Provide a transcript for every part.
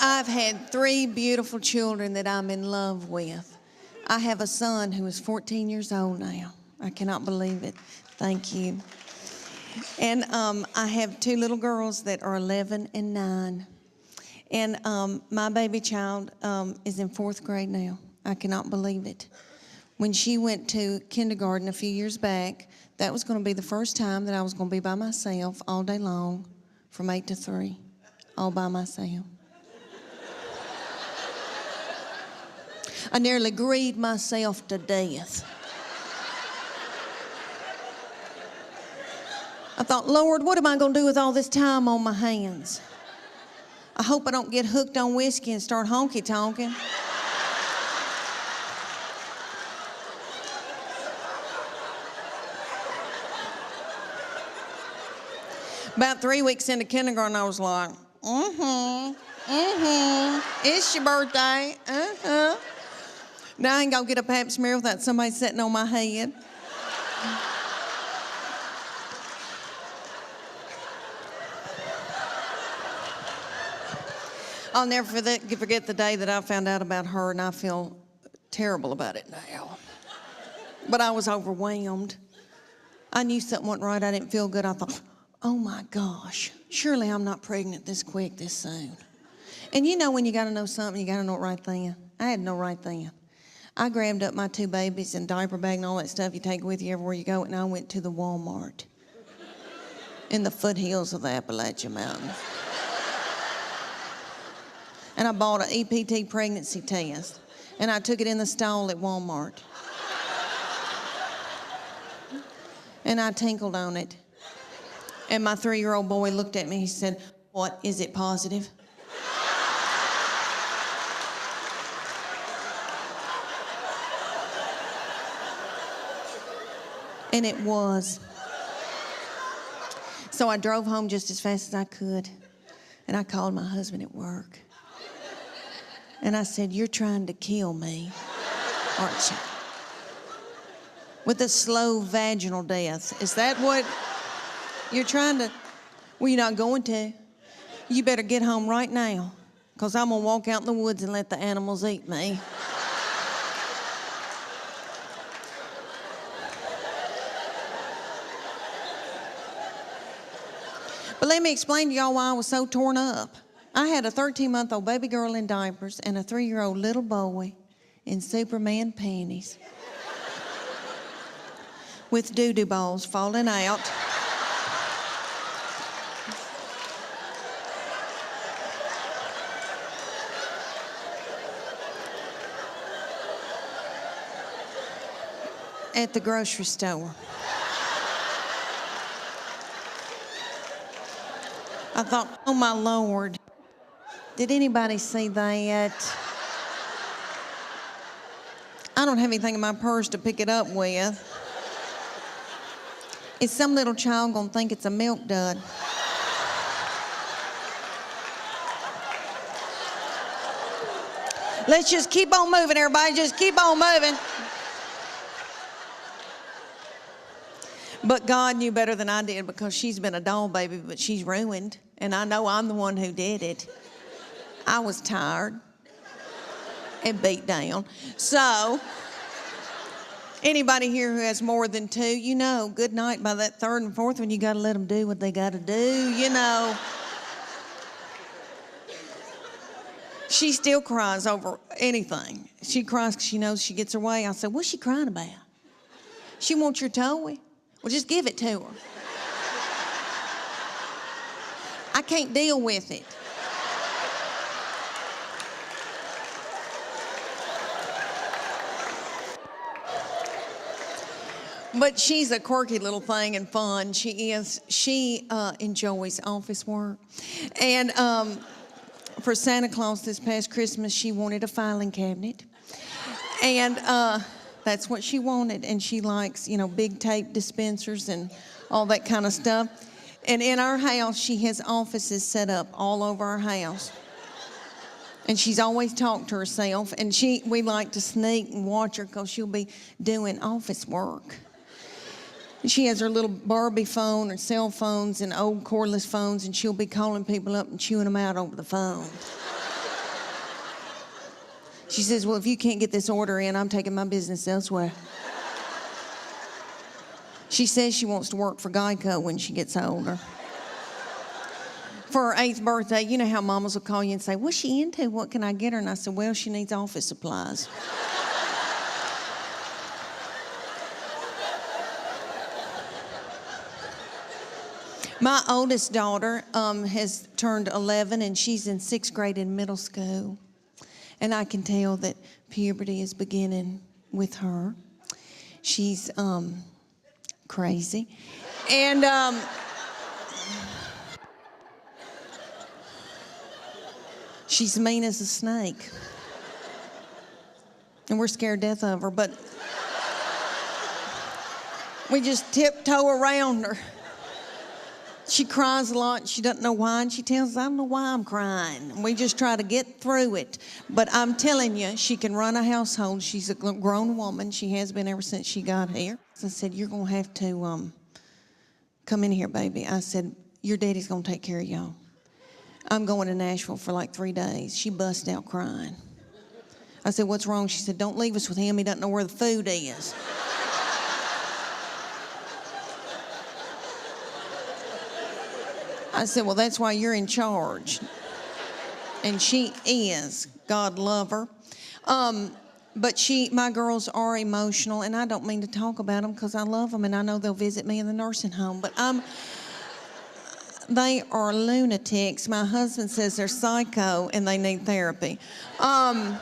I've had 3 beautiful children that I'm in love with. I have a son who is 14 years old now. I cannot believe it. Thank you. And I have 2 little girls that are 11 and 9. And my baby child is in 4th grade now. I cannot believe it. When she went to kindergarten a few years back, that was going to be the first time that I was going to be by myself all day long from 8 to 3, all by myself. I nearly grieved myself to death. I thought, Lord, what am I going to do with all this time on my hands? I hope I don't get hooked on whiskey and start honky-tonking. About 3 weeks into kindergarten, I was like, it's your birthday, Now I ain't gonna get a pap smear without somebody sitting on my head. I'll never forget the day that I found out about her, and I feel terrible about it now. But I was overwhelmed. I knew something wasn't right. I didn't feel good. I thought, oh my gosh, surely I'm not pregnant this quick, this soon. And you know when you gotta know something, you gotta know it right then. I had to know right then. I grabbed up my 2 babies and diaper bag and all that stuff you take with you everywhere you go, and I went to the Walmart in the foothills of the Appalachian Mountains. And I bought an EPT pregnancy test, and I took it in the stall at Walmart. And I tinkled on it. And my 3-year-old boy looked at me, he said, "What, is it positive?" And it was. So I drove home just as fast as I could, and I called my husband at work. And I said, "You're trying to kill me, aren't you? With a slow vaginal death. Is that what you're trying to?" "Well, you're not going to. You better get home right now, because I'm going to walk out in the woods and let the animals eat me." But let me explain to y'all why I was so torn up. I had a 13-month-old baby girl in diapers and a 3-year-old little boy in Superman panties with doo-doo balls falling out. At the grocery store. I thought, oh my Lord, did anybody see that? I don't have anything in my purse to pick it up with. Is some little child gonna think it's a milk dud? Let's just keep on moving, everybody. Just keep on moving. But God knew better than I did, because she's been a doll baby, but she's ruined. And I know I'm the one who did it. I was tired and beat down. So, anybody here who has more than 2, you know, good night. By that 3rd and 4th one, you gotta let them do what they gotta do, you know. She still cries over anything. She cries because she knows she gets her way. I said, "What's she crying about?" "She wants your toy." "Well, just give it to her." "I can't deal with it." But she's a quirky little thing and fun. She is. She enjoys office work. And for Santa Claus this past Christmas, she wanted a filing cabinet. And that's what she wanted. And she likes, you know, big tape dispensers and all that kind of stuff. And in our house, she has offices set up all over our house. And she's always talked to herself. And we like to sneak and watch her, because she'll be doing office work. She has her little Barbie phone and cell phones and old cordless phones, and she'll be calling people up and chewing them out over the phone. She says, well, if you can't get this order in, I'm taking my business elsewhere. She says she wants to work for Geico when she gets older. For her 8th birthday, you know how mamas will call you and say, what's she into? What can I get her? And I said, well, she needs office supplies. My oldest daughter has turned 11, and she's in 6th grade in middle school. And I can tell that puberty is beginning with her. She's crazy. And she's mean as a snake. And we're scared to death of her, but we just tiptoe around her. She cries a lot. She doesn't know why, and she tells us, I don't know why I'm crying. And we just try to get through it. But I'm telling you, she can run a household. She's a grown woman. She has been ever since she got here. So I said, you're going to have to come in here, baby. I said, your daddy's going to take care of y'all. I'm going to Nashville for like 3 days. She bust out crying. I said, what's wrong? She said, don't leave us with him. He doesn't know where the food is. I said, well, that's why you're in charge. And she is. God love her. But my girls are emotional, and I don't mean to talk about them because I love them, and I know they'll visit me in the nursing home. But they are lunatics. My husband says they're psycho, and they need therapy. And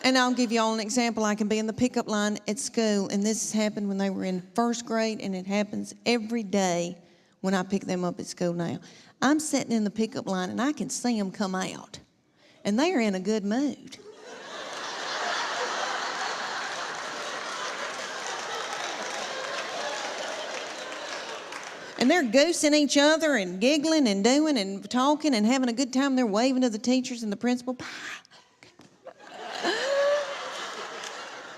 I'll give you all an example. I can be in the pickup line at school, and this has happened when they were in 1st grade, and it happens every day when I pick them up at school now. I'm sitting in the pickup line, and I can see them come out, and they are in a good mood. And they're goosing each other and giggling and doing and talking and having a good time. They're waving to the teachers and the principal.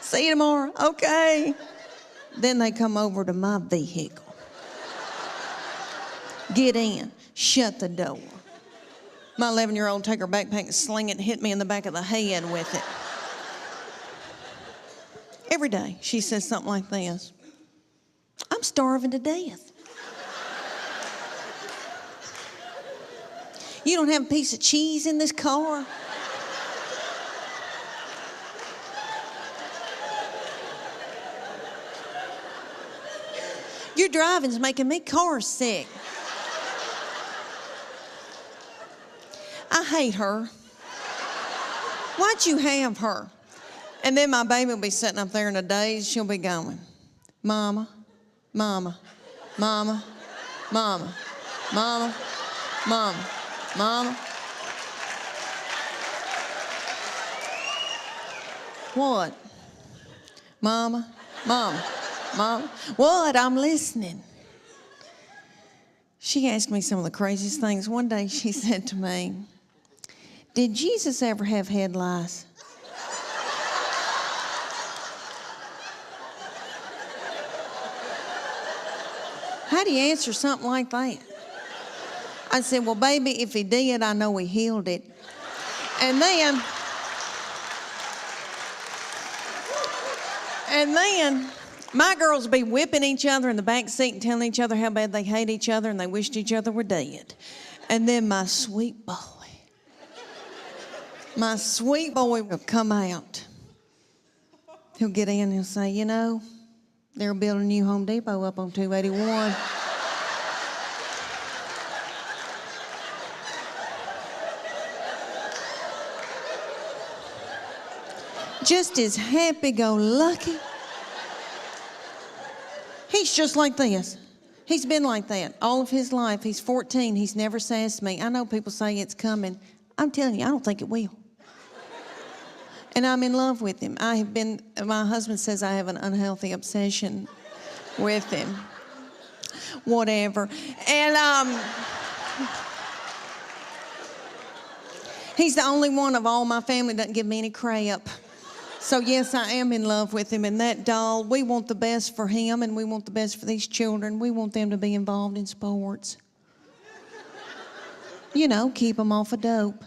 See you tomorrow. Okay. Then they come over to my vehicle. Get in. Shut the door. My 11-year-old take her backpack and sling it and hit me in the back of the head with it. Every day she says something like this. I'm starving to death. You don't have a piece of cheese in this car? Your driving's making me car sick. I hate her. Why'd you have her? And then my baby will be sitting up there in a daze. She'll be going, Mama, Mama, Mama, Mama, Mama, Mama, Mama. What? Mama, Mama, Mama. What? I'm listening. She asked me some of the craziest things. One day she said to me, did Jesus ever have head lice? How do you answer something like that? I said, well, baby, if he did, I know he healed it. And then my girls would be whipping each other in the back seat and telling each other how bad they hate each other and they wished each other were dead. And then my sweet boy will come out. He'll get in and he'll say, you know, they're building a new Home Depot up on 281. Just as happy-go-lucky. He's just like this. He's been like that all of his life. He's 14. He's never sassed me. I know people say it's coming. I'm telling you, I don't think it will. And I'm in love with him. My husband says I have an unhealthy obsession with him. Whatever. And he's the only one of all my family that doesn't give me any crap. So yes, I am in love with him. And that doll, we want the best for him and we want the best for these children. We want them to be involved in sports. You know, keep them off of dope.